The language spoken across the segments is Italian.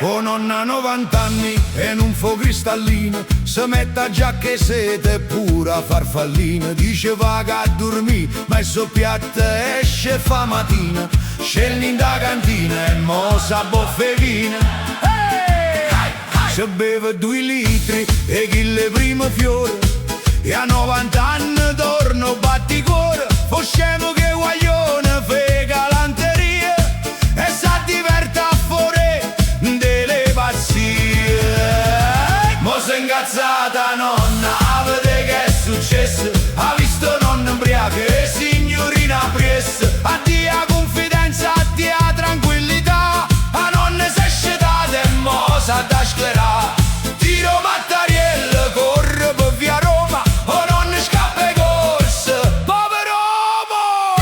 Oh nonna ha 90 anni e non fa cristallino, se mette a giacca e sete pura farfallina. Dice vaga a dormire, ma il suo piatto esce fa mattina. Scendi in da cantina e mo sa boffevina. Se beve 2 litri e chi le prime fiore, e a 90 anni torno batti cuore. Fo scemo che guaglione fe galanterie e sa diverta a fore delle pazzie. Mo s'è incazzata nonna, vede che è successo. Ha visto nonna ubriaca e signorina pressa. Addio a confidenza, addio a tranquillità. A nonna si è scetata e mo s'ha da sclerà. Tiro Mattariello, corre per via Roma. O nonna scappa e corsa, povero uomo.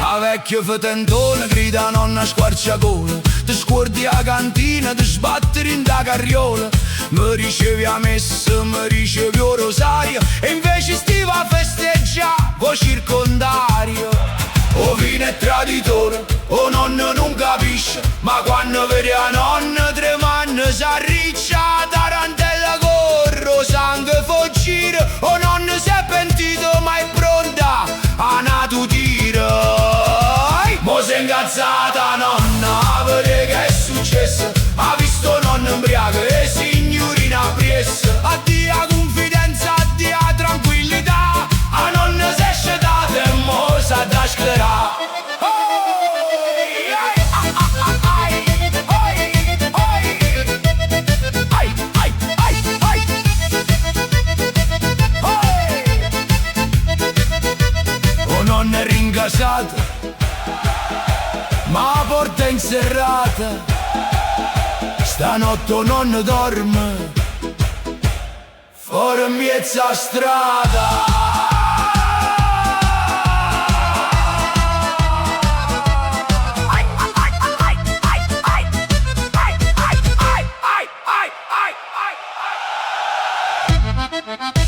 A vecchio fetentone grida nonna squarciagola. Ti scordi a cantina, ti sbattere in da carriola. Mi ricevi a messa, mi ricevi a rosario, e invece stiva a festeggiare con circondario. O vino è traditore, o nonno non capisce, ma quando vede a nonna tremando s'arriccia. Tarantella corro, sangue fuggire. O nonno si è pentito ma è pronta a natutire. Mo s'è incazzata nonna, vede che è successo. Ha visto nonna ubriaca e signorina pressa. Addio a confidenza, addio a tranquillità. A nonna si è scetata e mo s'ha da sclerà. O nonna è rincasata, ma la porta è inserrata. Stanotte nonno dorme fuori in mezza strada. Ai, ai, ai, ai, ai, ai.